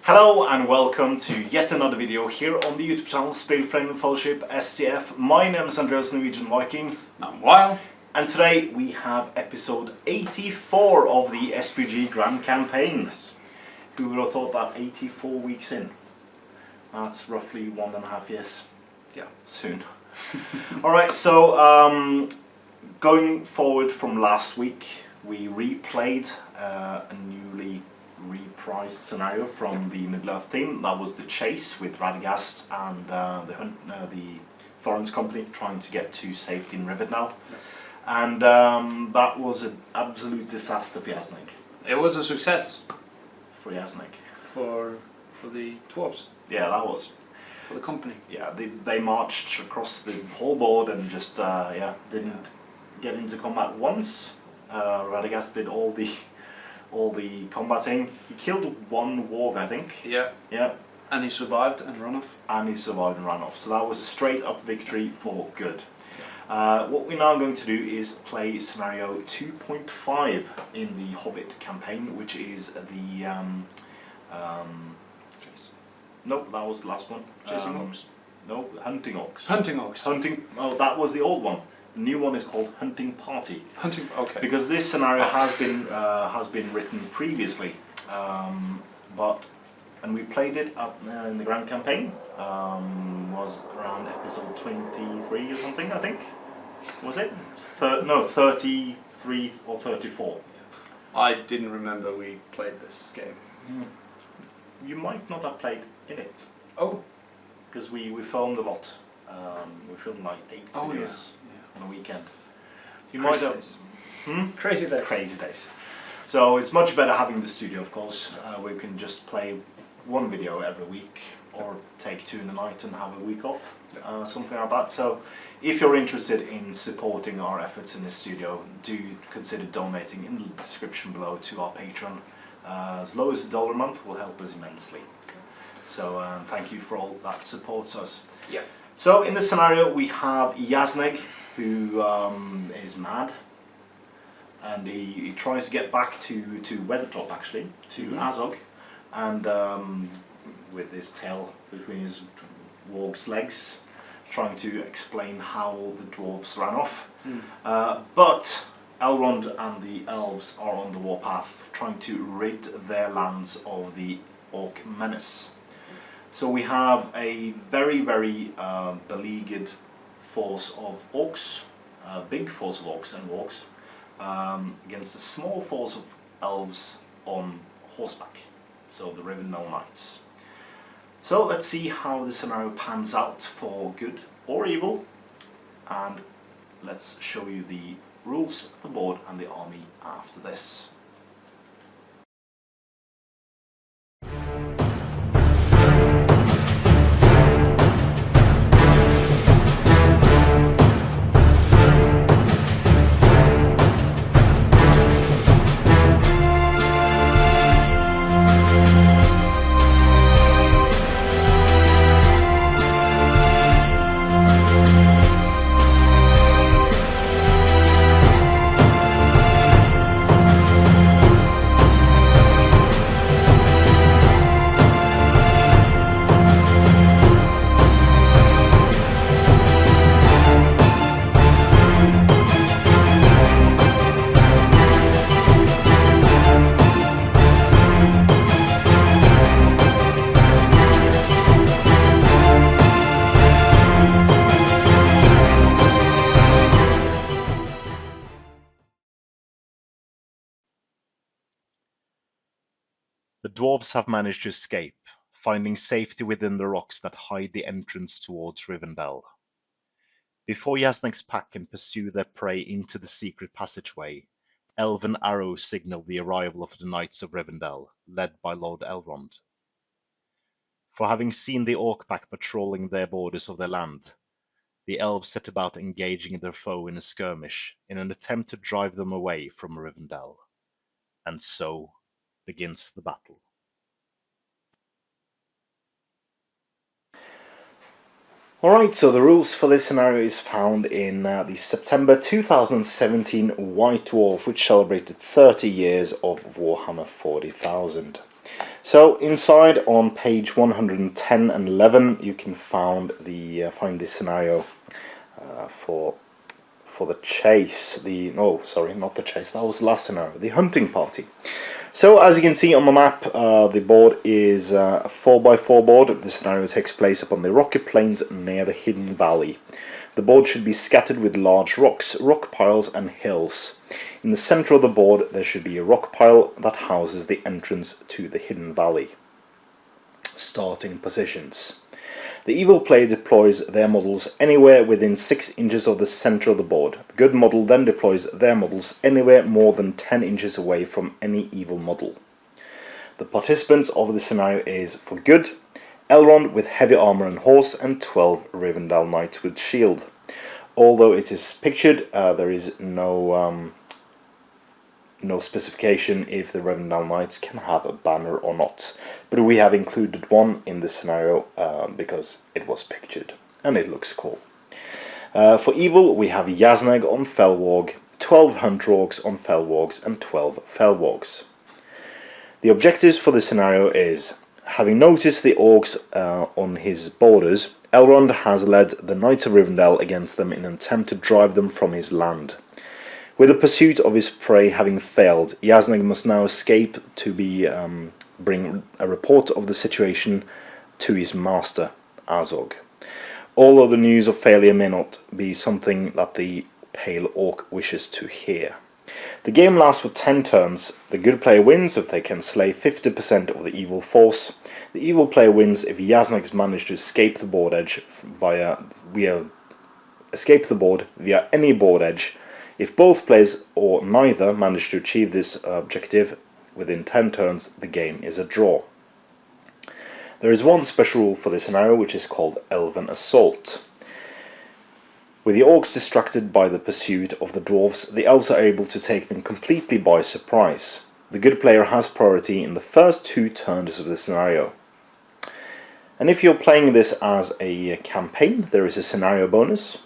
Hello and welcome to yet another video here on the YouTube channel Spelframe Fellowship STF. My name is Andreas Norwegian Viking. I'm Wild. And today we have episode 84 of the SBG Grand Campaign. Who would have thought that 84 weeks in? That's roughly 1.5 years. Yeah. Soon. Alright, so going forward from last week, we replayed a newly reprised scenario from the Middle-earth team. That was the chase with Radagast and the Thorns company trying to get to safety in Rivendell. Yeah. And that was an absolute disaster for Yazneg. It was a success. For Yazneg. For the Dwarves. Yeah, that was. For the company. Yeah, they marched across the whole board and just didn't get into combat once. Radagast did all the combating. He killed one warg, I think. Yeah. Yeah. And he survived and ran off. So that was a straight up victory for good. What we're now going to do is play scenario 2.5 in the Hobbit campaign, which is the nope, that was the last one. Chasing Orcs. No, Hunting Orcs. Hunting Orcs. Oh, that was the old one. The new one is called Hunting Party. Okay. Because this scenario has been written previously, and we played it in the Grand Campaign. Was around episode 23 or something, I think. Was it? No, 33 or 34. I didn't remember we played this game. You might not have played in it. Oh. Because we filmed a lot. We filmed like 8 videos on a weekend. So you Crazy might have, days. Crazy days. Crazy days. So it's much better having the studio, of course. We can just play one video every week, or take 2 in the night and have a week off, something like that. So if you're interested in supporting our efforts in this studio, do consider donating in the description below to our Patreon. As low as $1 a month will help us immensely. So thank you for all that supports us. Yeah. So in this scenario we have Yazneg, who is mad, and he tries to get back to Weathertop, actually, to Azog, and with his tail between his warg's legs, trying to explain how the dwarves ran off. But Elrond and the Elves are on the warpath, trying to rid their lands of the Orc menace. So we have a very beleaguered force of orcs, a big force of orcs and wargs, against a small force of elves on horseback, so the Rivendell Knights. So let's see how the scenario pans out for good or evil, and let's show you the rules, the board and the army after this. The dwarves have managed to escape, finding safety within the rocks that hide the entrance towards Rivendell. Before Yazneg's pack can pursue their prey into the secret passageway, Elven arrows signal the arrival of the Knights of Rivendell, led by Lord Elrond. For having seen the Orc pack patrolling their borders of their land, the Elves set about engaging their foe in a skirmish in an attempt to drive them away from Rivendell. And so begins the battle. Alright, so the rules for this scenario is found in the September 2017 White Dwarf, which celebrated 30 years of Warhammer 40,000. So inside on page 110 and 11 you can find this scenario for the chase. Sorry, not the chase, that was the last scenario, the hunting party. So as you can see on the map, the board is a 4x4 board. The scenario takes place upon the rocky plains near the hidden valley. The board should be scattered with large rocks, rock piles and hills. In the center of the board there should be a rock pile that houses the entrance to the hidden valley. Starting positions. The evil player deploys their models anywhere within 6 inches of the center of the board. The good model then deploys their models anywhere more than 10 inches away from any evil model. The participants of the scenario is, for good, Elrond with heavy armor and horse and 12 Rivendell knights with shield. Although it is pictured, there is no specification if the Rivendell knights can have a banner or not, but we have included one in this scenario because it was pictured and it looks cool. For evil we have Yazneg on Felwarg, 12 Hunter Orcs on Felwargs and 12 Felwargs. The objectives for this scenario is, having noticed the Orcs on his borders, Elrond has led the Knights of Rivendell against them in an attempt to drive them from his land. With the pursuit of his prey having failed, Yazneg must now escape to bring a report of the situation to his master, Azog. Although the news of failure may not be something that the Pale Orc wishes to hear. The game lasts for 10 turns. The good player wins if they can slay 50% of the evil force. The evil player wins if Yazneg's managed to escape the board edge via any board edge. If both players or neither manage to achieve this objective within 10 turns, the game is a draw. There is one special rule for this scenario, which is called Elven Assault. With the Orcs distracted by the pursuit of the Dwarves, the Elves are able to take them completely by surprise. The good player has priority in the first 2 turns of the scenario. And if you're playing this as a campaign, there is a scenario bonus.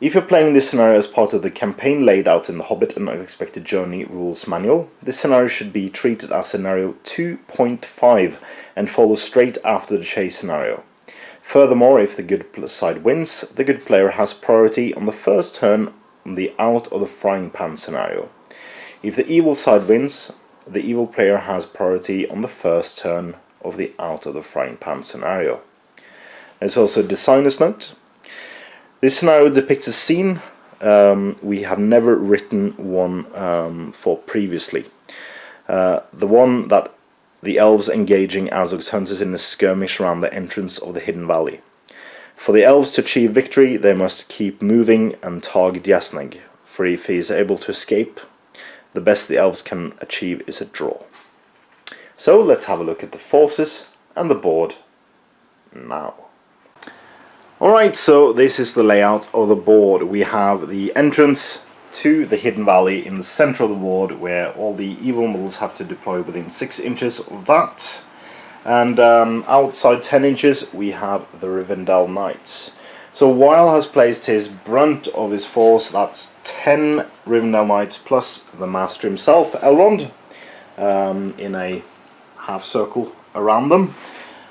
If you're playing this scenario as part of the campaign laid out in the Hobbit and Unexpected Journey Rules Manual, this scenario should be treated as scenario 2.5 and follow straight after the chase scenario. Furthermore, if the good side wins, the good player has priority on the first turn on the out of the frying pan scenario. If the evil side wins, the evil player has priority on the first turn of the out of the frying pan scenario. There's also a designer's note. This scenario depicts a scene we have never written one for previously. The one that the Elves engaging Azog's hunters in a skirmish around the entrance of the hidden valley. For the Elves to achieve victory, they must keep moving and target Yazneg, for if he is able to escape, the best the Elves can achieve is a draw. So let's have a look at the forces and the board now. Alright, so this is the layout of the board. We have the entrance to the hidden valley in the center of the board, where all the evil models have to deploy within 6 inches of that. And outside 10 inches we have the Rivendell Knights. So Weil has placed his brunt of his force, that's 10 Rivendell Knights plus the master himself, Elrond, in a half circle around them,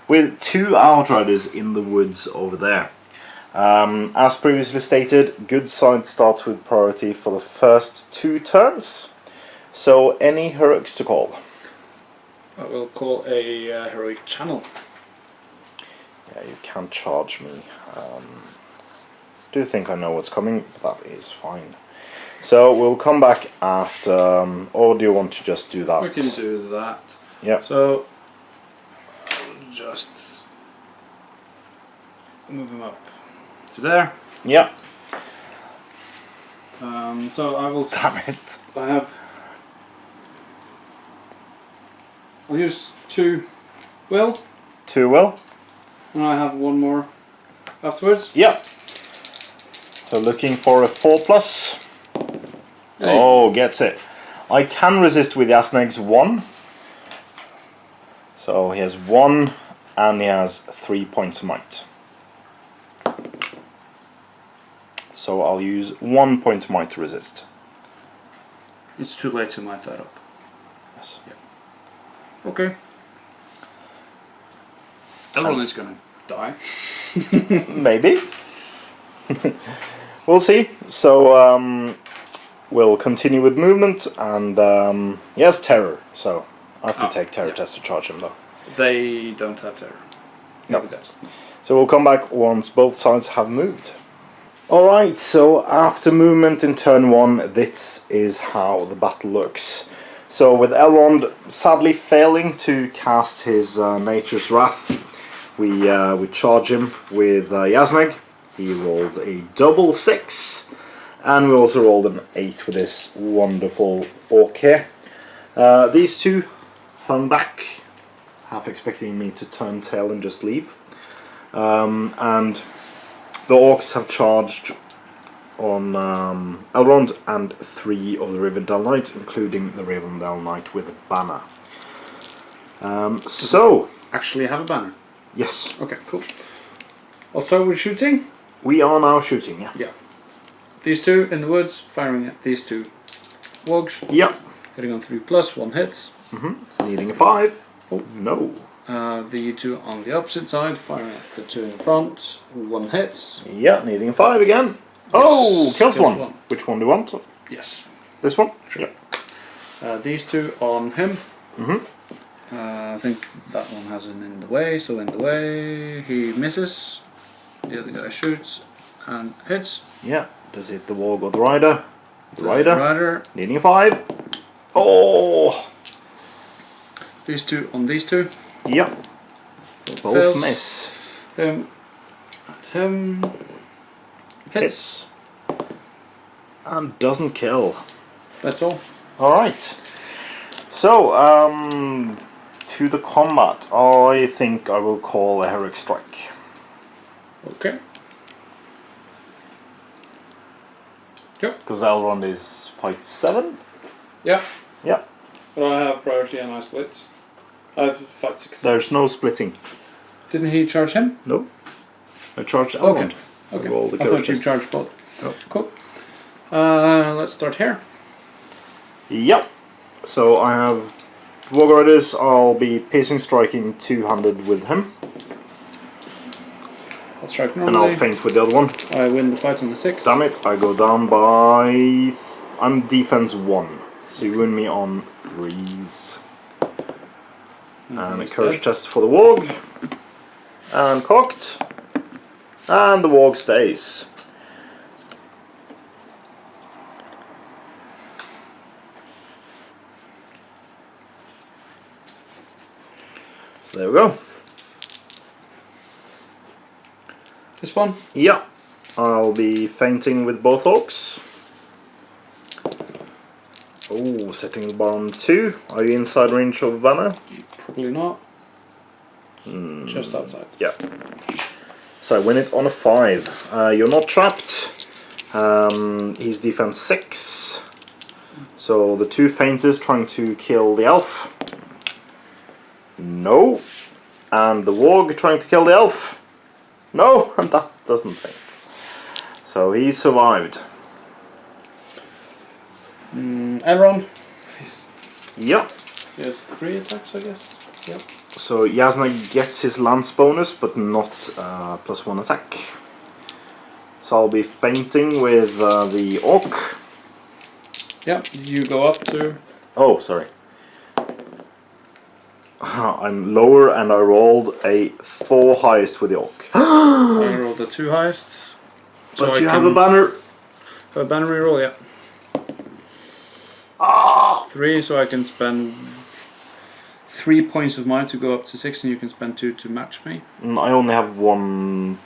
with 2 Outriders in the woods over there. As previously stated, good side starts with priority for the first 2 turns. So any heroics to call? I will call a heroic channel. Yeah, you can't charge me. Do think I know what's coming, but that is fine. So we'll come back after, or do you want to just do that? We can do that. Yeah. So I'll just move him up to there. Yeah. So I will. Damn it. I'll use 2 will. 2 will. And I have 1 more afterwards. Yeah. So looking for a 4+. Hey. Oh, gets it. I can resist with Yazneg's 1. So he has 1 and he has 3 points of might. So I'll use 1 point of might to resist. It's too late to might that up. Yes. Yeah. Okay. Elrond is going to die. Maybe. We'll see. So we'll continue with movement, and he has terror, so I have to take terror test to charge him though. They don't have terror. No. Never does. So we'll come back once both sides have moved. Alright, so after movement in turn 1, this is how the battle looks. So with Elrond sadly failing to cast his Nature's Wrath, we charge him with Yazneg. He rolled a double 6, and we also rolled an 8 with this wonderful orc here. These two hung back, half expecting me to turn tail and just leave. And the orcs have charged on Elrond and 3 of the Rivendell Knights, including the Rivendell Knight with a banner. So Actually have a banner? Yes. Okay, cool. Also we're shooting? We are now shooting, yeah. Yeah. These two in the woods, firing at these two wogs. Yeah. Hitting on 3+, 1 hits. Needing a 5. Oh. No. The two on the opposite side, firing at the two in front, 1 hits. Yeah, needing a 5 again. Oh, kills one. 1. Which one do you want? Yes. This one? Sure. Yeah. These two on him. I think that one has an in the way, so in the way he misses. The other guy shoots and hits. Yeah. Does it the warg or the rider? The rider. Rider. Needing a 5. Oh! These two on these two. Yep. Both Fails. miss. At him. Hits. And doesn't kill. That's all. Alright. So, to the combat. I think I will call a Heroic Strike. Okay. Yep. Because Elrond is fight 7? Yeah. Yeah. But I have priority and I split. I have fight 6. There's no splitting. Didn't he charge him? No. I charged Elrond. Okay. Roll the I thought you coaches. charged both. No. Cool. Let's start here. Yep. So I have Warg Riders. I'll be piercing striking 200 with him. I'll strike And normally. I'll feint with the other one. I win the fight on the 6. Damn it, I go down by... I'm defense 1. So you win me on 3s. And a courage test for the warg. And cocked. And the warg stays. So there we go. This one? Yeah. I'll be feinting with both orcs. Oh, setting the bar on 2. Are you inside range of banner? Probably not. Just outside. Yeah. So I win it on a 5. You're not trapped. He's defense 6. So the 2 feinters trying to kill the elf. No. And the warg trying to kill the elf. No, and that doesn't feint. So he survived. Elrond. Yep. He has 3 attacks, I guess. Yep. So Yazneg gets his lance bonus, but not +1 attack. So I'll be feinting with the orc. Yep, you go up to... Oh, sorry. I'm lower and I rolled a 4 highest with the orc. I rolled the 2 highest. So But I you can have a banner. have a banner reroll, yeah. Ah! 3, so I can spend 3 points of mine to go up to 6, and you can spend 2 to match me. I only have 1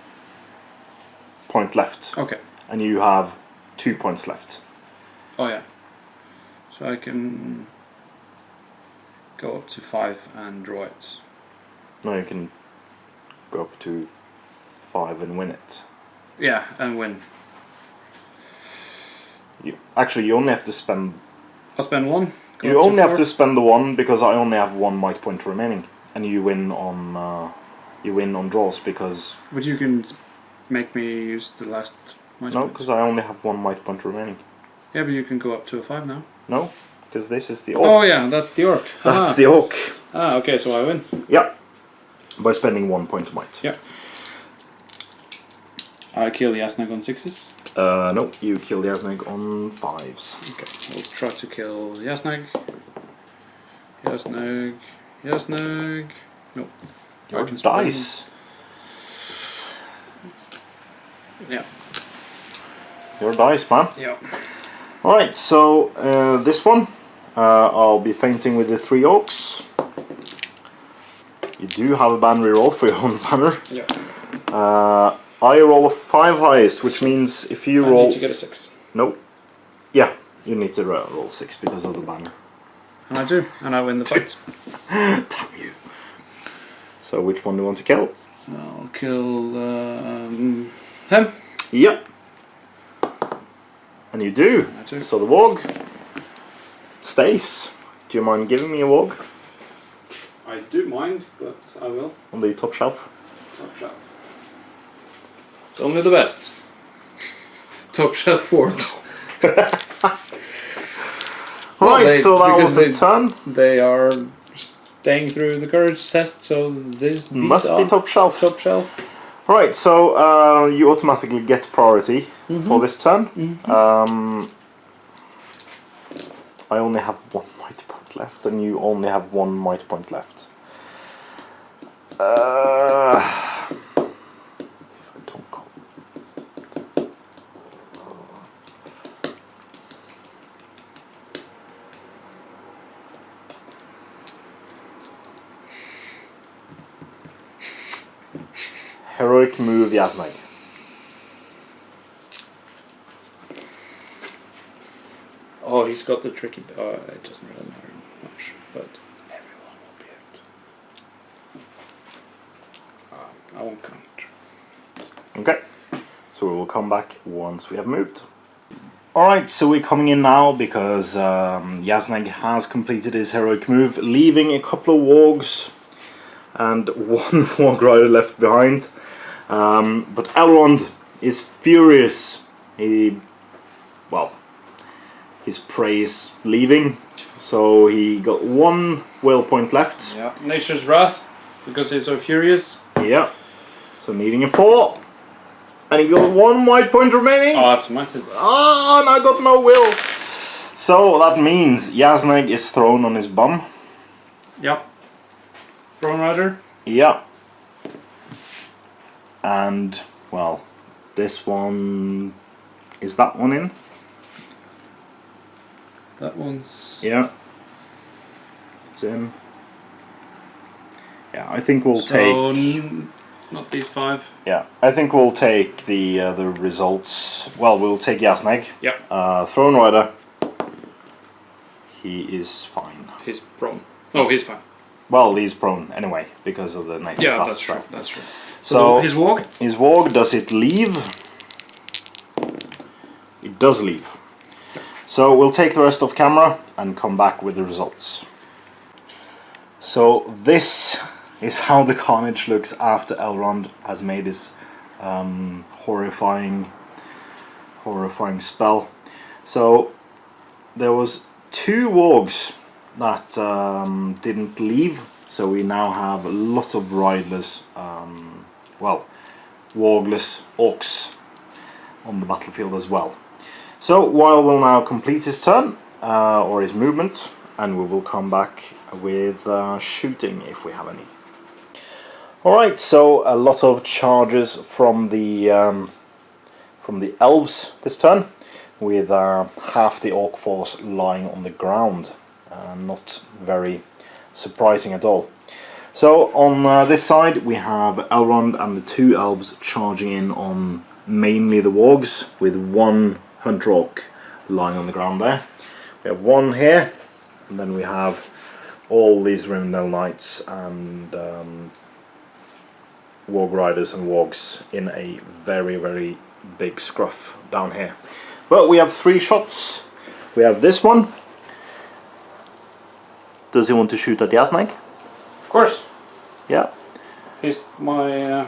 point left. Okay. And you have 2 points left. Oh yeah. So I can go up to 5 and draw it. No, you can go up to 5 and win it. Yeah, and win. Actually, you only have to spend... I'll spend 1. You only have to spend the 1 because I only have 1 might point remaining, and you win on draws because. But you can make me use the last might No, point. because I only have 1 might point remaining. Yeah, but you can go up to a 5 now. No, because this is the orc. Oh yeah, that's the orc. That's Haha. the orc. Ah, okay, so I win. Yeah. by spending 1 point of might. Yeah. I kill Yazneg on 6s. No, you kill the Yazneg on 5s. Okay, we'll try to kill Yazneg. Yazneg. Nope. Your dice. Yeah. Your dice, man. Yeah. Alright, so this one, I'll be fainting with the 3 orcs. You do have a banner reroll for your own banner. Yeah. I roll a 5 highest, which means if you roll... I need to get a 6. Nope. Yeah, you need to roll 6 because of the banner. And I do, and I win the fight. Damn you. So which one do you want to kill? I'll kill him. Yep. And you do. I do. So the warg stays. Do you mind giving me a warg? I do mind, but I will. On the top shelf. Top shelf. It's only the best. Top shelf wargs. Right, so that was the turn. They are staying through the courage test, so these must be top shelf. Top shelf. Right, so you automatically get priority for this turn. I only have 1 might point left, and you only have 1 might point left. If I don't go. Heroic move, Yazneg. Oh, he's got the tricky... it doesn't really matter much, but everyone will be out. I won't count. Okay, so we will come back once we have moved. Alright, so we're coming in now because Yazneg has completed his heroic move, leaving a couple of wargs and 1 warg rider left behind. But Elrond is furious. His prey is leaving, so he got 1 will point left. Yeah, Nature's Wrath, because he's so furious. Yeah, so needing a 4. And he got 1 might point remaining. Oh, that's mighty. Ah, and I got no will. So that means Yazneg is thrown on his bum. Yep. Throne Rider. Yeah. And, well, this one... Is that one in? That one's... Yeah. It's in. Yeah, I think we'll take... Not these 5. Yeah, I think we'll take the results. Well, we'll take Yazneg. Yep. Throne Rider. He is fine. He's prone. Oh, he's fine. Well, he's prone anyway because of the nature. Yeah, that's true. That's true. So his warg. His warg, does it leave? It does leave. So we'll take the rest off camera and come back with the results. So this is how the carnage looks after Elrond has made his horrifying spell. So there was 2 wargs that didn't leave, so we now have a lot of riderless, wargless orcs on the battlefield as well. So Weil will now complete his turn, or his movement, and we will come back with shooting if we have any. Alright, so a lot of charges from the elves this turn, with half the orc force lying on the ground. Not very surprising at all. So on this side we have Elrond and the 2 elves charging in on mainly the wargs, with 1 hunter orc lying on the ground there. We have 1 here, and then we have all these Rivendell knights and warg riders and wargs in a very, very big scruff down here. But we have 3 shots. We have this one. Does he want to shoot at Yazneg? Of course. Yeah. He's my...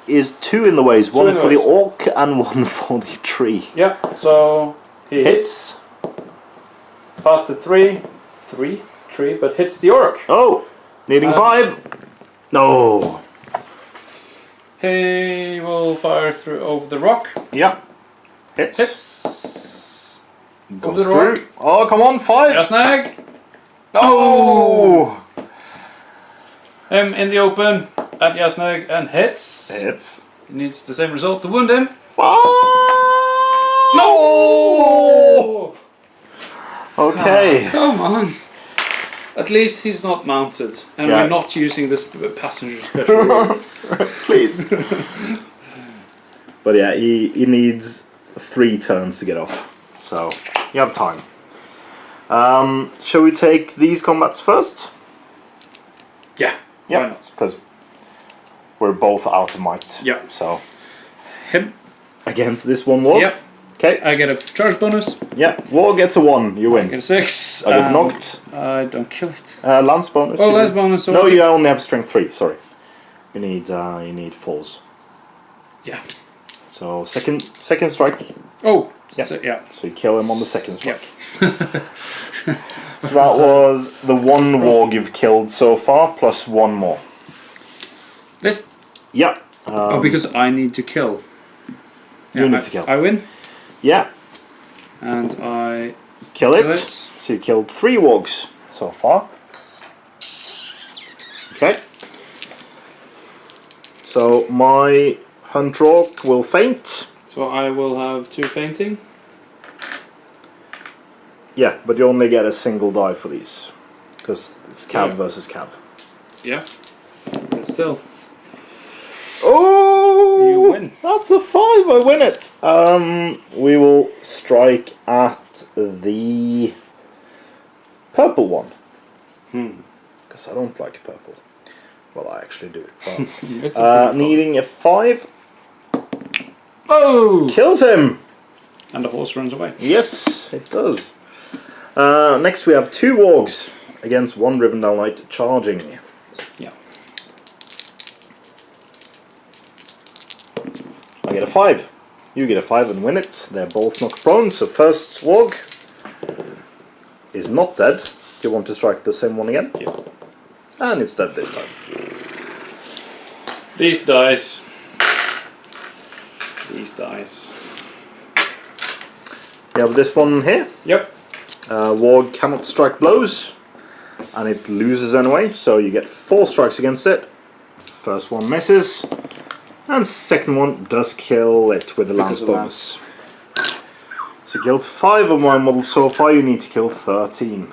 is 2 in the ways. 2 1 for the orc and 1 for the tree. Yeah, so he hits. Faster 3, but hits the orc. Oh! Needing 5. No! He will fire through over the rock. Yeah. Hits. Over Goes the through. rock. Oh, come on, 5. Yazneg. Oh! Him in the open at Yazneg and hits. Hits. He needs the same result to wound him. 5. No! Okay. Come on. At least he's not mounted, and Yeah. we're not using this passenger special rule. Please. But yeah, he needs 3 turns to get off. So, you have time. Shall we take these combats first? Yeah, Yeah, why not? because we're both out of might. Yeah. So, Him. against this one warg. Yep. Okay. I get a charge bonus. Yeah, warg gets a 1, you I win. get a 6. I get knocked. I don't kill it. Lance bonus. Oh, you lance do. bonus. No, you only have strength 3, sorry. You need 4s. Yeah. So, second strike. Oh, Yeah. yeah. So you kill him on the second strike. So that was the 1 warg you've killed so far, plus 1 more. This. Yeah. Oh, because I need to kill. You need to kill. I win, Yeah. and I Kill it. kill it. So you killed 3 wargs so far. Okay. So my hunter orc will faint. So I will have 2 fainting. Yeah, but you only get a single die for these. Because it's cav Yeah. versus cav. Yeah. But still. Oh! You win. That's a 5, I win it! We will strike at the purple one. Because I don't like purple. Well, I actually do. But, It's a needing a 5. Oh! Kills him! And the horse runs away. Yes, it does. Next we have 2 wargs against 1 Rivendell Knight charging. Yeah. I get a 5. You get a 5 and win it. They're both knocked prone, so first warg is not dead. Do you want to strike the same one again? Yeah. And it's dead this time. These dice. These dice. You have this one here. Yep. Warg cannot strike blows, and it loses anyway, so you get 4 strikes against it. First one misses, and second one does kill it with the lance bonus. So you killed 5 of my models so far, you need to kill 13.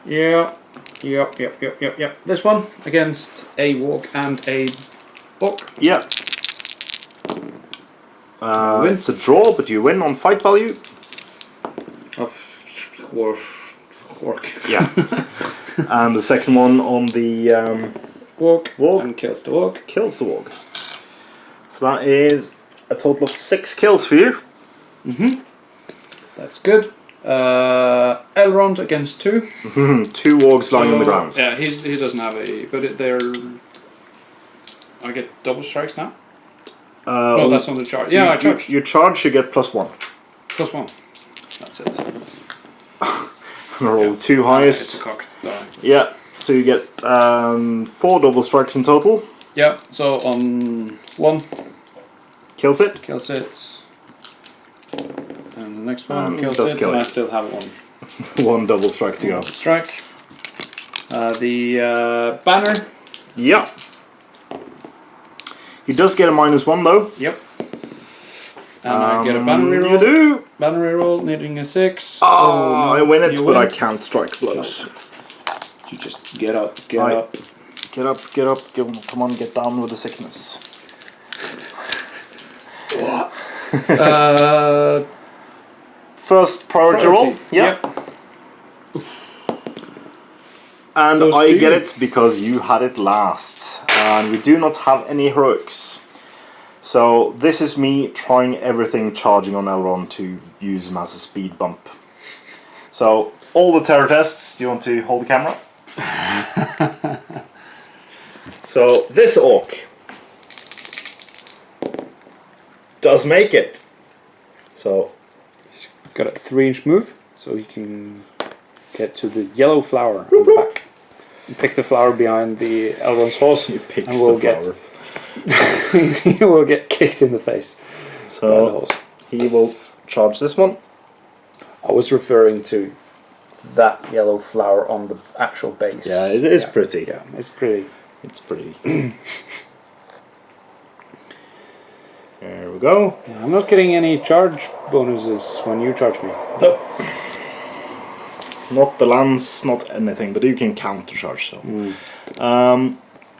Yeah. Yep. This one against a warg and a orc. Yeah. Win. It's a draw, but you win on fight value. Of orc. Yeah. And the second one on the Warg. Warg. And kills the warg. kills the warg. So that is a total of 6 kills for you. That's good. Elrond against 2. 2 wargs lying on the ground. Yeah, he doesn't have a. But they're. I get double strikes now. Oh, that's on the charge. Yeah, I charged. You charge, you get +1. +1. That's it. And roll the 2 highest. It's a cocked die. Yeah, so you get 4 double strikes in total. Yeah, so on 1 Kills it. kills it. And the next one And kills does it, kill and it. I still have 1 1 double strike to go. strike. The banner. Yeah. He does get a -1 though. Yep. And I get a banner reroll. You do. Banner reroll, needing a 6. Oh, I win it, you but I win. can't strike blows. You just get up, get Right. up. Get up, come on, get down with the sickness. First priority roll. Yeah. And Goes I to get you. it because you had it last. And we do not have any heroics. So this is me trying everything charging on Elrond to use him as a speed bump. So all the terror tests, do you want to hold the camera? So this orc does make it. So Got a 3-inch move, so you can get to the yellow flower on the back. You pick the flower behind the Elrond's horse, he picks and we'll the flower. get he will get kicked in the face by the So horse. he will charge this one. I was referring to that yellow flower on the actual base. Yeah, it is pretty. Yeah, it's pretty. It's pretty. There we go. Yeah, I'm not getting any charge bonuses when you charge me. That's not the lance, not anything, but you can counter charge. So,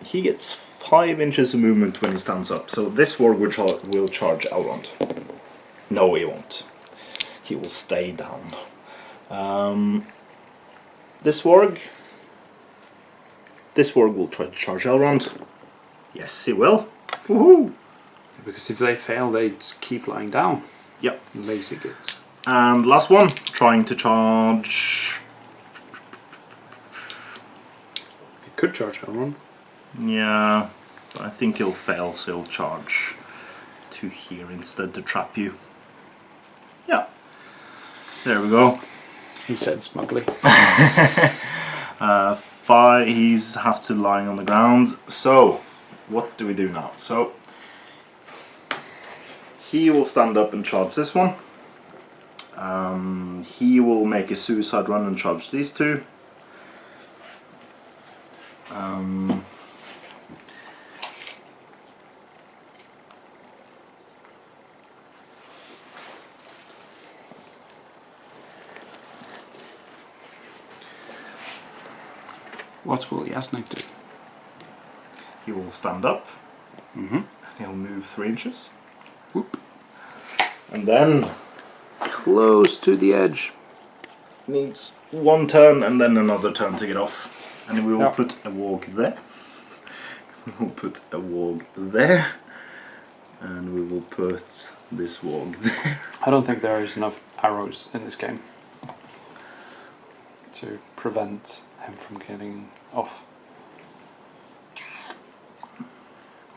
he gets 5 inches of movement when he stands up. So this warg will charge Elrond. No, he won't. He will stay down. This warg will try to charge Elrond. Yes, he will. Woohoo! Because if they fail, they just keep lying down. Yep. Lazy kids. And last one, trying to charge. You could charge Elrond. Yeah, but I think he'll fail, so he'll charge to here instead to trap you. Yeah. There we go. He said smugly. 5, he's have to lying on the ground. So, what do we do now? So, he will stand up and charge this one. He will make a suicide run and charge these two. What will Yazneg do? He will stand up. He'll move 3 inches. Whoop. And then Close to the edge. needs 1 turn and then another turn to get off. And we will Yep. put a warg there. We will put a warg there. And we will put this warg there. I don't think there is enough arrows in this game to prevent him from getting off.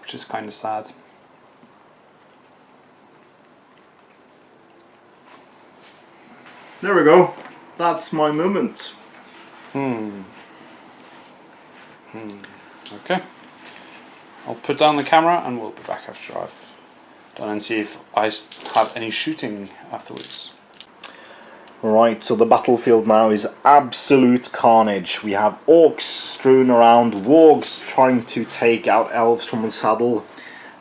Which is kind of sad. There we go. That's my movement. Okay. I'll put down the camera and we'll be back after I've done and see if I have any shooting afterwards. Right, so the battlefield now is absolute carnage. We have orcs strewn around, wargs trying to take out elves from the saddle,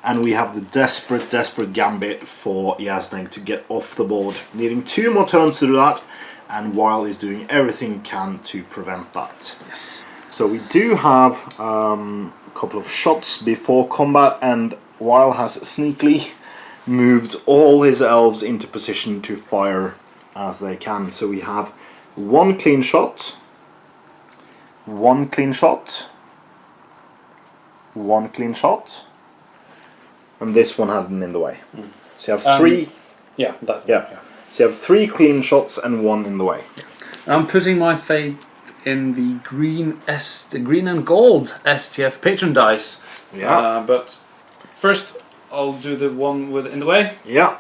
and we have the desperate gambit for Yazneg to get off the board. Needing 2 more turns to do that, and Weil is doing everything he can to prevent that. Yes. So we do have a couple of shots before combat, and Weil has sneakily moved all his elves into position to fire as they can. So we have 1 clean shot, 1 clean shot, 1 clean shot, and this one had in the way. So you have 3. Yeah, that. Yeah. So you have 3 clean shots and 1 in the way. I'm putting my faith in the green and gold STF patron dice. Yeah. But first, I'll do the one with in the way. Yeah.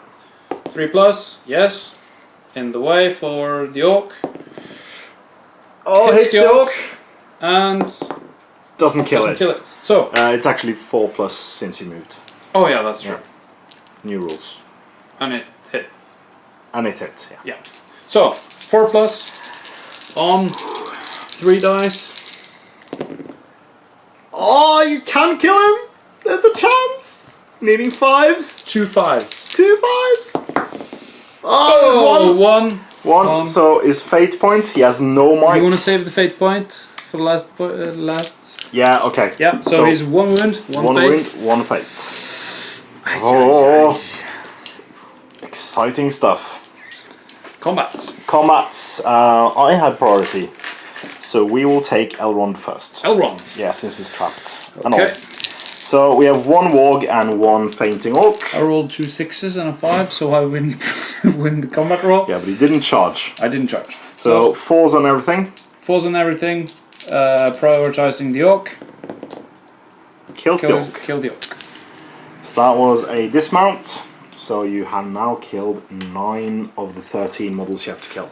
3+, yes. In the way for the orc. Oh, hits the orc. And Doesn't kill it. So. It's actually 4+ since you moved. Oh yeah, that's true. New rules. And it hits. And it hits, yeah. Yeah. So 4+ on 3 dice. Oh, you can kill him! There's a chance! Needing 5s. 2 5s. 2 5s! Oh, there's 1! 1, so his fate point, he has no might. You want to save the fate point for the last? Yeah, okay. Yeah, so he's 1 wound, 1 fate. Wound, 1 fate. Oh, exciting stuff. Combats. Combats, I had priority. So we will take Elrond first. Elrond. Yeah, since he's trapped. Okay. So we have 1 warg and 1 fainting orc. I rolled 2 6s and a 5, so I win win the combat roll. Yeah, but he didn't charge. I didn't charge. So 4s on everything. 4s on everything. Prioritizing the orc. Kills the orc. Kill the orc. So that was a dismount. So you have now killed 9 of the 13 models you have to kill.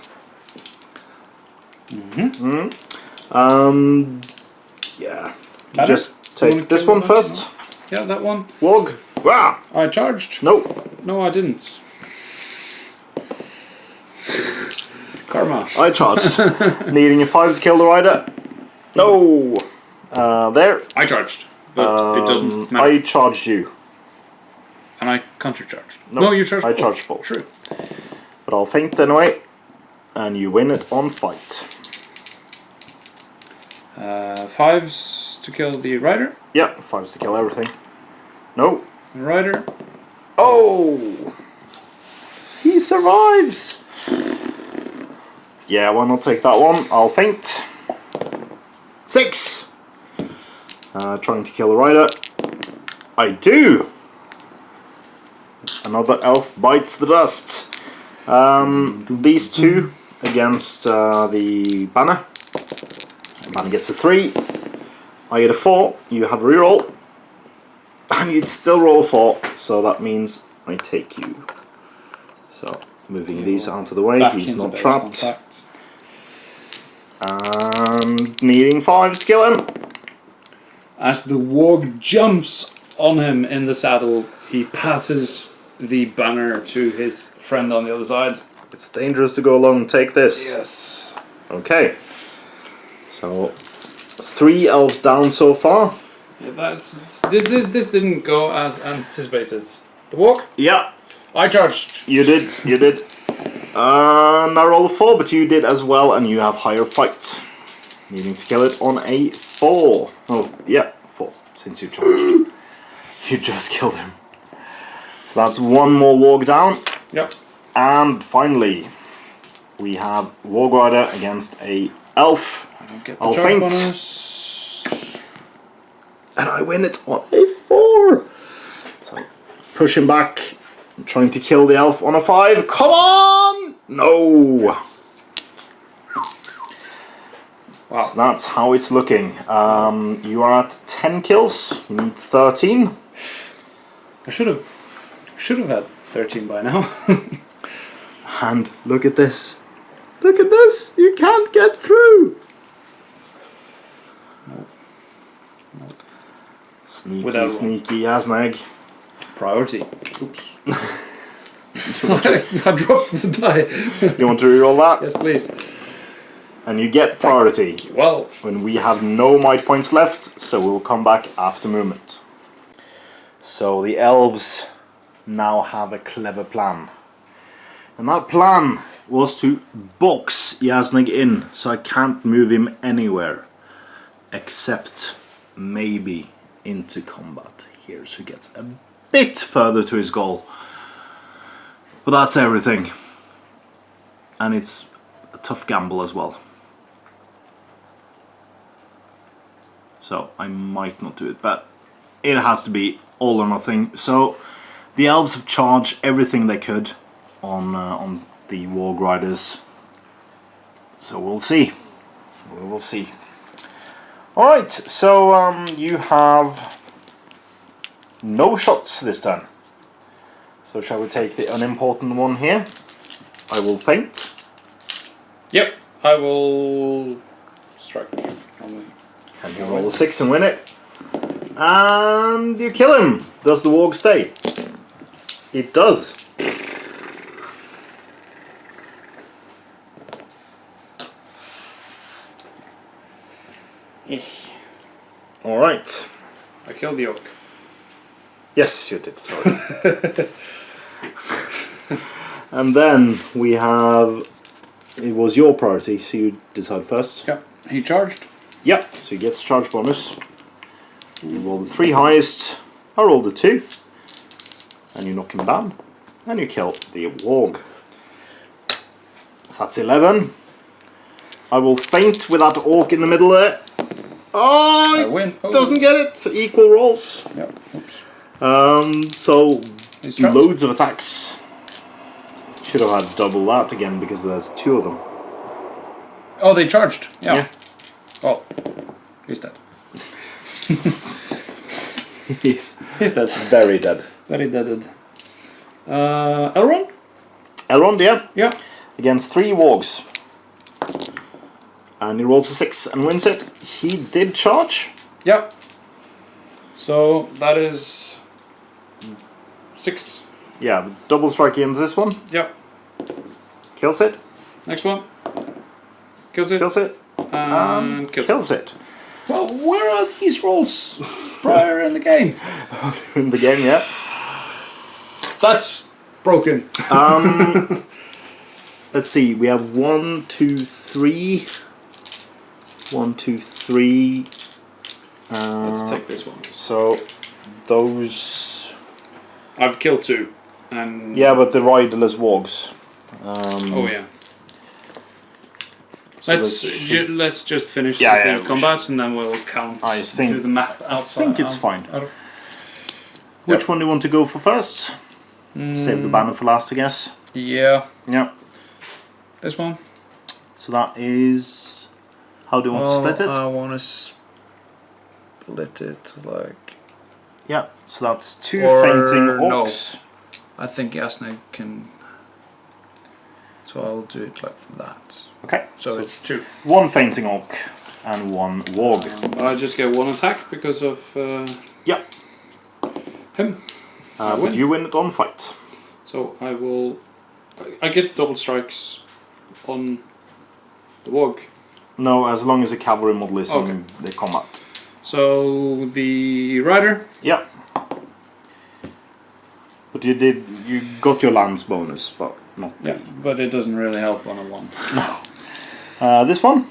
Yeah. You just take this one first. Yeah, that one. Warg. Wow! I charged. Nope. No, I didn't. Karma. I charged. Needing a 5 to kill the rider. No! There. I charged, but it doesn't matter. I charged you. And I counter-charged. Nope, No, you charged I both. charged both. True. But I'll feint anyway. And you win it on fight. 5s to kill the rider. Yep, 5s to kill everything. No. The rider. Oh! He survives! Yeah, why not take that one? I'll feint. 6! Trying to kill the rider. I do! Another elf bites the dust. These two against the banner. The banner gets a 3. I get a 4. You have a reroll. And you'd still roll a 4, so that means I take you. So, moving these out of the way, he's not trapped. Contact. And needing 5 to kill him. As the warg jumps on him in the saddle, he passes the banner to his friend on the other side. It's dangerous to go alone, take this. Yes. Okay. So, 3 elves down so far. Yeah, this didn't go as anticipated. The walk? Yeah. I charged. You did, you did. And I rolled a 4, but you did as well, and you have higher fight. Needing to kill it on a 4. Oh, yeah, 4, since you charged. You just killed him. So that's 1 more warg down. Yep. And finally, we have Warg Rider against a elf. I don't get the I'll charge feint. bonus. And I win it on a 4. So, push him back. I'm trying to kill the elf on a 5. Come on! No! Wow. So that's how it's looking. You are at 10 kills. You need 13. I should have had 13 by now. And look at this. Look at this. You can't get through. Nope. Sneaky, Without sneaky Yazneg. Priority. Oops. I dropped the die. You want to reroll that? Yes, please. And you get priority. Well, When we have no might points left, so we'll come back after movement. So the elves now have a clever plan. And that plan was to box Yazneg in, so I can't move him anywhere. Except maybe into combat here, so he gets a bit further to his goal. But that's everything. And it's a tough gamble as well. So I might not do it, but it has to be all or nothing. So the elves have charged everything they could on the Warg Riders. So we'll see. We will see. Alright, so you have no shots this turn. So shall we take the unimportant one here? I will feint. yep. I will strike. And you roll a 6 and win it. And you kill him. Does the warg stay? It does. Alright. I killed the orc. Yes, you did, sorry. And then we have... It was your priority, so you decide first. Yep. He charged. Yep, so he gets charge bonus. You roll the 3 highest. I rolled the 2. And you knock him down. And you kill the warg. So that's 11. I will feint with that orc in the middle there. Oh, I win. Oh. Doesn't get it. Equal rolls. Yep. Oops. So He's trapped. loads of attacks. Should have had double that again because there's 2 of them. Oh, they charged. Yeah. Yeah. Well, he's dead. He's Dead. very dead. Very dead. Elrond? Elrond, yeah. Yeah. Against 3 wargs. And he rolls a 6 and wins it. He did charge. Yeah. So that is 6. Yeah, double strike against this one. Yep. Kills it. Next one. Kills it. Kills it. And Kills it. Well, where are these rolls prior in the game? In the game, yeah. That's broken. Let's see. We have 1, 2, 3. 1, 2, 3. Let's take this one. So those. I've killed 2, and Yeah, but the riderless wargs. oh yeah. So Let's just finish Yeah, the combats and then we'll count. Do the math outside. I think it's fine. Out of, Which one do you want to go for first? Save the banner for last, I guess. Yeah. Yeah. This one. So that is. How do you want to split it? I want to split it like. Yeah. So that's 2 Or fainting no. orcs. I think Yazneg can. So I'll do it like that. Okay. So it's 2. 1 fainting orc and 1 warg. I just get 1 attack because of Yeah. him. But you win it on fight. So I will. I get double strikes on the warg. No, as long as a cavalry model is Okay. in the combat. So the rider. Yeah. But you got your lance bonus, but not. Yeah, but it doesn't really help on a 1. This one.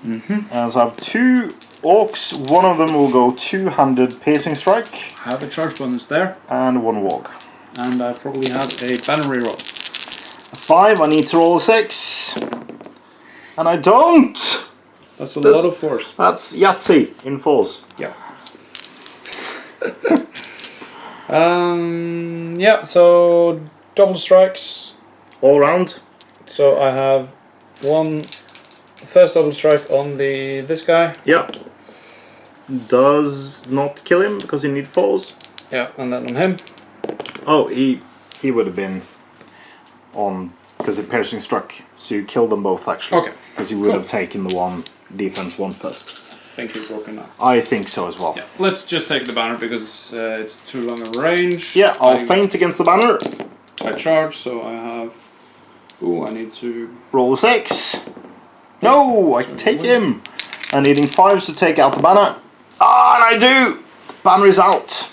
So I have 2 orcs. One of them will go 200 piercing strike. I have a charge bonus there, And 1 warg. and I probably have a banner reroll. 5. I need to roll a 6. And I don't. That's a lot of force. That's Yahtzee in 4s. Yeah. Yeah. So double strikes. All round. So I have 1 first double strike on this guy. Yeah. Does not kill him because you need 4s. Yeah, and then on him. Oh, he would have been on because the piercing struck. So you killed them both actually. Okay. Because you would have taken the 1 defense 1 first. I think he's broken now. I think so as well. Yeah. Let's just take the banner because it's too long of a range. Yeah, I'll feint against the banner. I charge, so I have. Ooh, I need to. Roll a 6. No, I can take him. I'm needing 5s to take out the banner. Ah, and I do. The banner is out.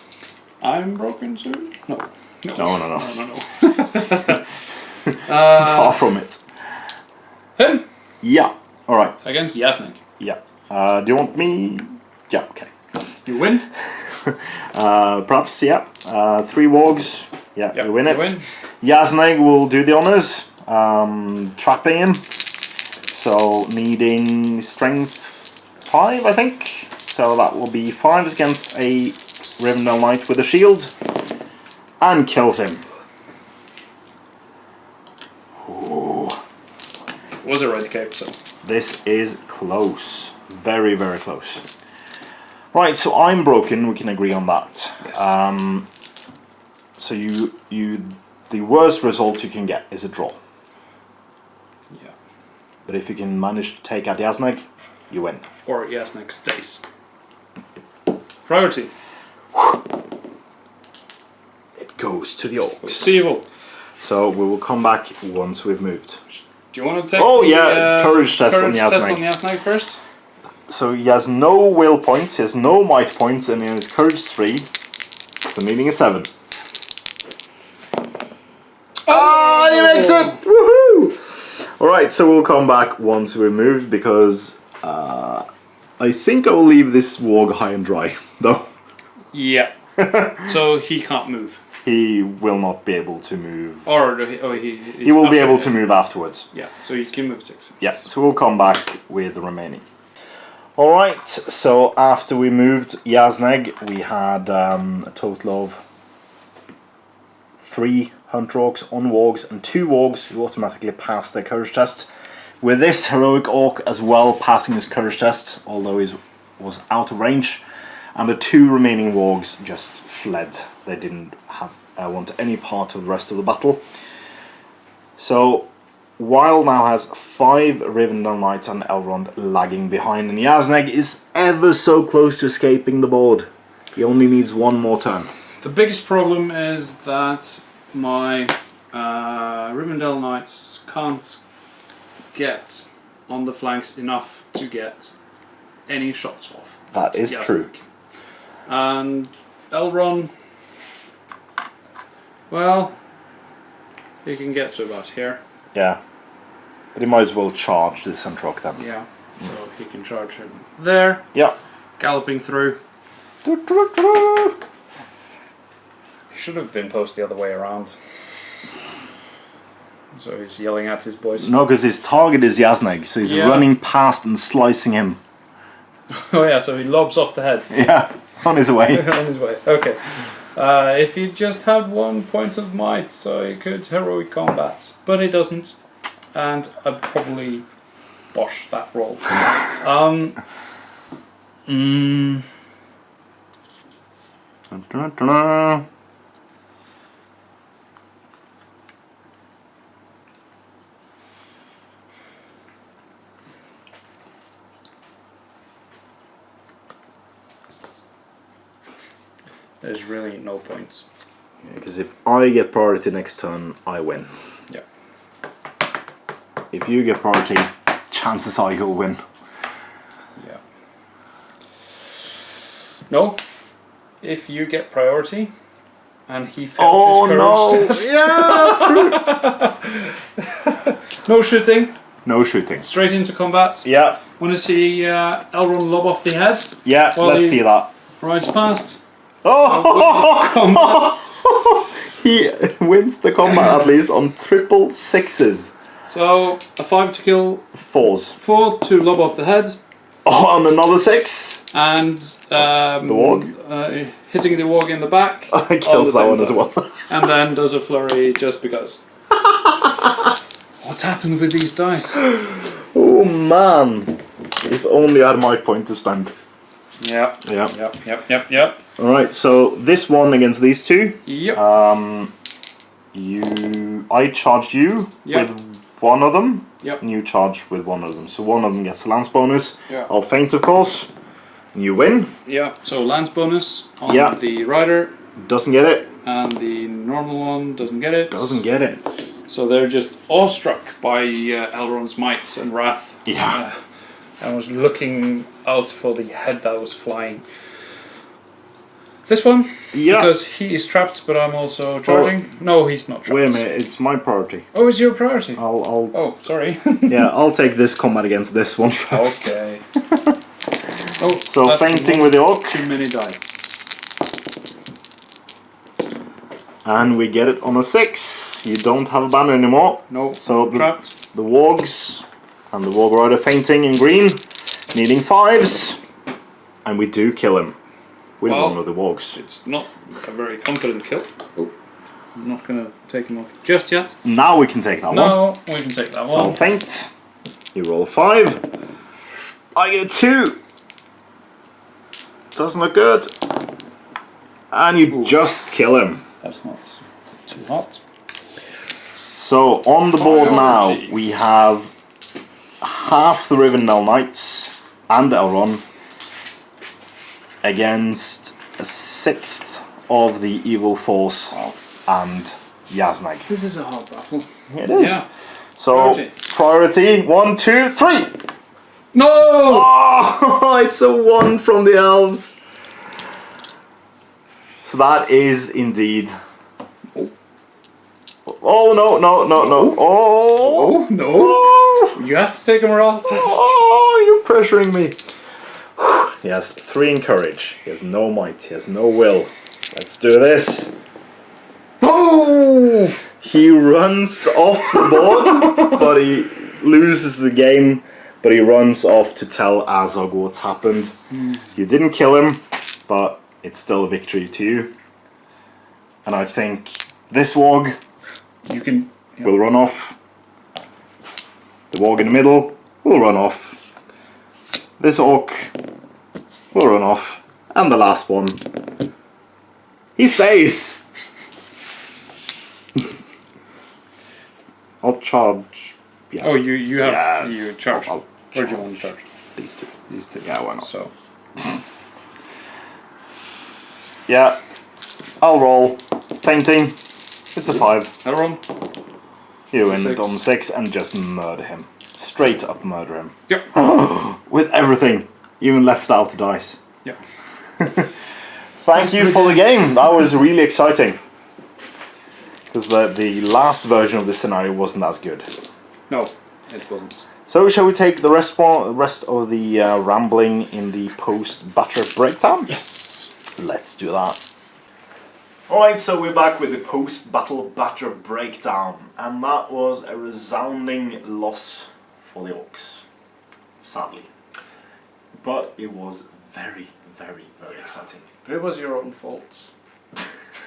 I'm broken too. No. No. Far from it. Him Yeah. All right. against Yazneg. Yeah. Do you want me? Yeah. Okay. You win. Perhaps. Yeah. 3 wargs. Yeah. Yep, You win it. you win. Yazneg will do the honors. Trapping him. So needing strength 5, I think. So that will be 5s against a Rivendell knight with a shield, and kills him. Ooh. Was a red cape, so. This is close. Very, very close. Right, so I'm broken. We can agree on that. Yes. So the worst result you can get is a draw. Yeah. But if you can manage to take out Yazneg, you win. Or Yazneg stays. Priority. It goes to the orcs. Evil. So we will come back once we've moved. Do you want to take courage test on Yazneg. on Yazneg first? So he has no will points, he has no might points, and he has courage 3. So needing a 7. Ah, he makes it! Woohoo! Alright, so we'll come back once we're moved because I think I will leave this warg high and dry, though. Yeah. So he can't move. He will not be able to move. Or he will be able to move afterwards. Yeah, so he can move 6. Yeah, so we'll come back with the remaining. Alright, so after we moved Yazneg, we had a total of 3 Hunter Orcs on Wargs and 2 Wargs who automatically passed their courage test. With this heroic Orc as well passing his courage test, although he was out of range, and the 2 remaining Wargs just fled. They didn't want any part of the rest of the battle. So Wild now has 5 Rivendell Knights and Elrond lagging behind, and Yazneg is ever so close to escaping the board. He only needs 1 more turn. The biggest problem is that my Rivendell Knights can't get on the flanks enough to get any shots off. That is true. And Elrond, well, he can get to about here. Yeah. But he might as well charge the Sentryok then. Yeah, so he can charge him there. Yeah. Galloping through. He should have been posted the other way around. So he's yelling at his boys. No, because his target is Yazneg, so he's running past and slicing him. Oh yeah, so he lobs off the head. Yeah, on his way. On his way, okay. If he just had 1 point of might, so he could heroic combat. But he doesn't. And I'd probably bosh that roll. There's really no points. Because if I get priority next turn, I win. Yeah. If you get priority, chances are you'll win. Yeah. No. If you get priority and he fails his courage test. Yeah, that's true. No shooting. No shooting. Straight into combat. Yeah. Want to see Elrond lob off the head? Yeah, let's see that. Rides past. Oh! He wins the combat at least on triple sixes. So a 5 to kill. 4s. 4 to lob off the head. Oh, and another 6. And the warg. Hitting the warg in the back. I kills that one as well. And then does a flurry just because. What's happened with these dice? Oh man! If only I had my point to spend. Yeah. Yep. Alright, so this one against these two. Yep. I charged you with one of them. Yep. And you charge with one of them. So one of them gets a lance bonus. Yeah. I'll feint, of course. And you win. Yeah. So lance bonus on the rider. Doesn't get it. And the normal one doesn't get it. Doesn't get it. So they're just awestruck by Elrond's might and wrath. Yeah. I was looking out for the head that was flying. This one? Yeah. Because he is trapped, but I'm also charging. No, he's not trapped. Wait a minute, it's my priority. Oh, it's your priority? I'll Oh, sorry. yeah, I'll take this combat against this one first. Okay. Oh, so feinting with the orc. Too many die. And we get it on a 6. You don't have a banner anymore. No, so trapped. The wargs and the warg rider feinting in green, needing 5s. And we do kill him with one of the wargs. It's not a very confident kill. Oh, I'm not going to take him off just yet. Now we can take that one. No, we can take that one. So feint. You roll a 5. I get a 2. Doesn't look good. And you just kill him. That's not too hot. So on the board now we have half the Rivendell Knights and Elrond against a 1/6 of the Evil Force and Yazneg. This is a hard battle. It is. Yeah. So priority 1, 2, 3. No! Oh, it's a 1 from the Elves. So that is indeed. Oh no! Oh no! Oh. You have to take a morale test. Oh, you're pressuring me. He has 3 in courage. He has no might. He has no will. Let's do this. Oh! He runs off the board, but he loses the game. But he runs off to tell Azog what's happened. You didn't kill him, but it's still a victory to you. And I think this warg will run off. The warg in the middle will run off. This orc will run off. And the last one, he stays. I'll charge. Yeah. Oh, you have you charge. Where do you want to charge? These two. These two. Yeah, why not? So. Yeah, I'll roll. Feinting. It's a 5. Elrond? You It's a win it 6. on 6 and just murder him. Straight up murder him. Yep. With everything. Even left out the dice. Yep. Thank you for the game. That was really exciting. Because the last version of this scenario wasn't as good. No, it wasn't. So shall we take the rest of the rambling in the post-battle breakdown? Yes. Let's do that. Alright, so we're back with the post-battle battle breakdown. And that was a resounding loss for the Orcs. Sadly. But it was very, very, very exciting. But it was your own fault.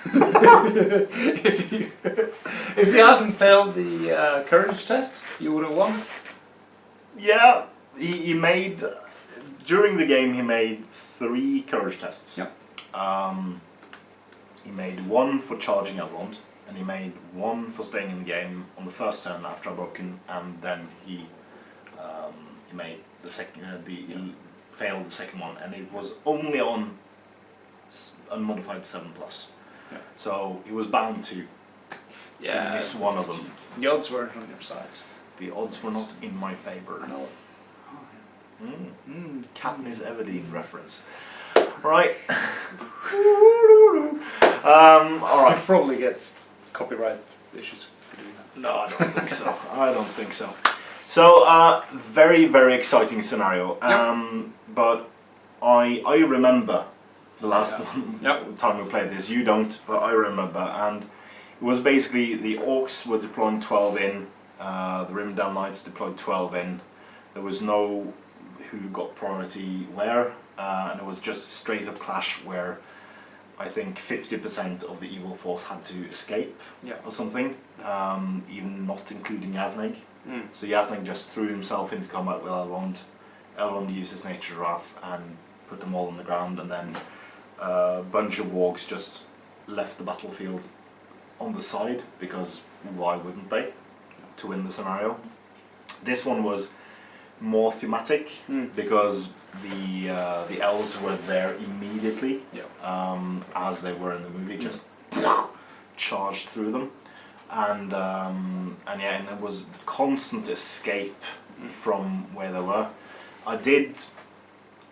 if you hadn't failed the courage test, you would have won. Yeah, he made, during the game he made 3 courage tests. Yep. He made 1 for charging Elrond, and he made 1 for staying in the game on the first turn after I broken, and then he made the second, he failed the second one, and it was only on unmodified 7+. Yeah. So he was bound to miss one of them. The odds weren't on your side. The odds were not in my favour. No. Katniss Everdeen reference. Right. Alright. I'll probably get copyright issues for doing that. No, I don't think so. I don't think so. So, very, very exciting scenario. But I remember the last time we played this. You don't, but I remember. And it was basically the Orcs were deploying 12 in. The Rivendell Knights deployed 12 in. There was no who got priority where. And it was just a straight up clash where I think 50% of the evil force had to escape or something, even not including Yazneg. So Yazneg just threw himself into combat with Elrond. Elrond used his Nature's Wrath and put them all on the ground, and then a bunch of wargs just left the battlefield on the side, because why wouldn't they, to win the scenario. This one was more thematic because the elves were there immediately, as they were in the movie, just charged through them, and it was constant escape from where they were. I did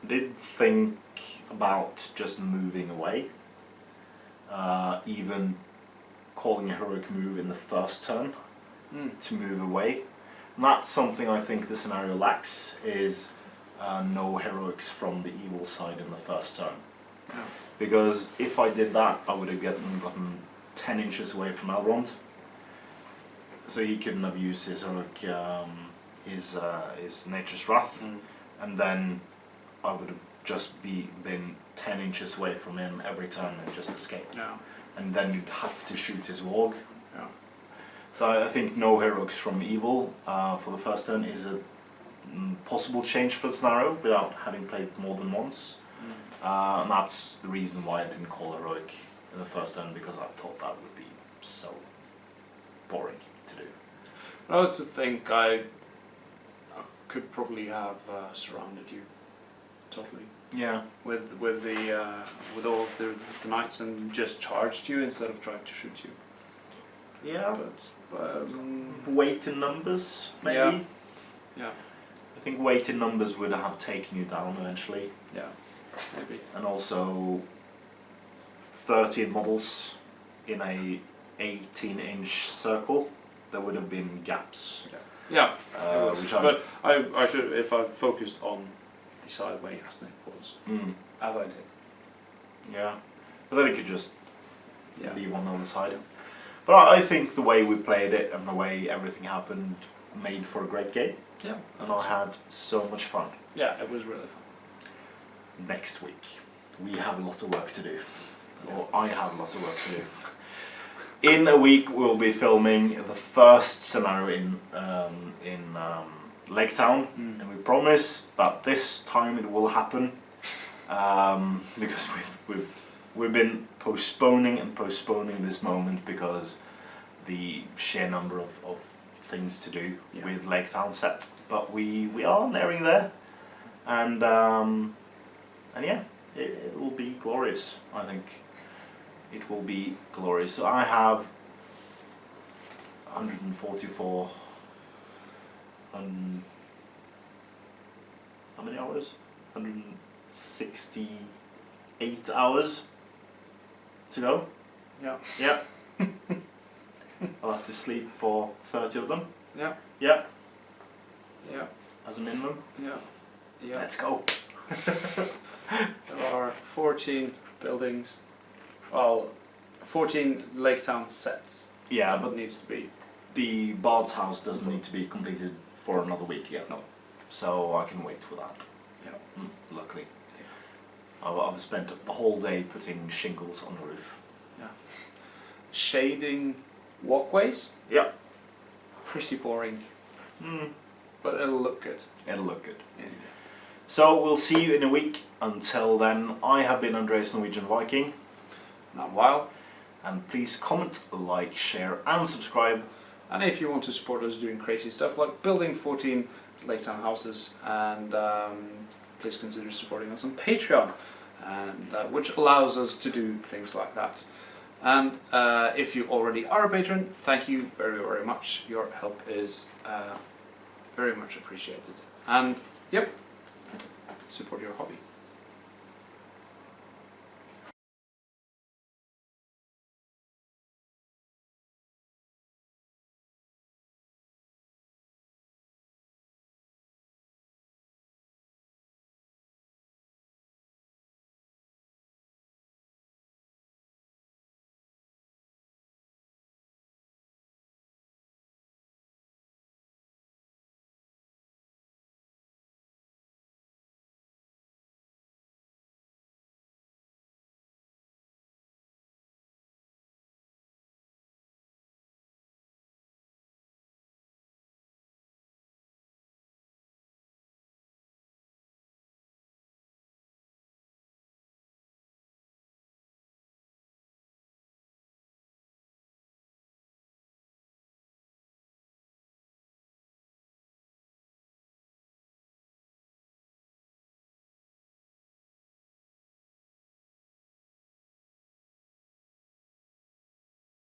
think about just moving away, even calling a heroic move in the first turn to move away. And that's something I think the scenario lacks, is no heroics from the evil side in the first turn. Because if I did that, I would have gotten 10 inches away from Elrond, so he couldn't have used his heroic, his Nature's Wrath, and then I would have just been 10 inches away from him every turn and just escaped. And then you'd have to shoot his warg. So I think no heroics from evil for the first turn is a possible change for the scenario without having played more than once. And that's the reason why I didn't call heroic in the first turn, because I thought that would be so boring to do. I also think I could probably have surrounded you totally. Yeah. With all of the knights and just charged you instead of trying to shoot you. Yeah. But weight in numbers, maybe. Yeah. I think weight in numbers would have taken you down eventually. Yeah. Maybe. And also 13 models in a 18-inch circle. There would have been gaps. Yeah. Which but I should, if I focused on the side where Yazneg was, as I did. Yeah. But then it could just leave on the other side. But I think the way we played it and the way everything happened made for a great game. Yeah. And I had so much fun. Yeah, it was really fun. Next week, we have a lot of work to do. Or I have a lot of work to do. In a week, we'll be filming the first scenario in Lake Town, and we promise that this time it will happen, because we've been postponing this moment because the sheer number of things to do with Lake Town set. But we are nearing there, and yeah, it will be glorious. I think it will be glorious. So I have 144. How many hours? 168 hours to go. Yeah. Yeah. I'll have to sleep for 30 of them. Yeah. Yeah. Yeah. As a minimum. Yeah. Yeah. Let's go. There are 14 buildings. Well, 14 Lake Town sets. Yeah, But but needs to be. the Bard's house doesn't need to be completed for another week yet. No. So I can wait for that. Yeah. Luckily. I've spent the whole day putting shingles on the roof. Yeah. Shading walkways. Yeah. Pretty boring, Mm. but it'll look good. It'll look good. Yeah. So we'll see you in a week. Until then, I have been Andreas Norwegian Viking. Not a while. And please comment, like, share and subscribe. And if you want to support us doing crazy stuff like building 14 Lake Town houses, and please consider supporting us on Patreon, and which allows us to do things like that. And if you already are a patron, thank you very, very much. Your help is very much appreciated. And yep, support your hobby.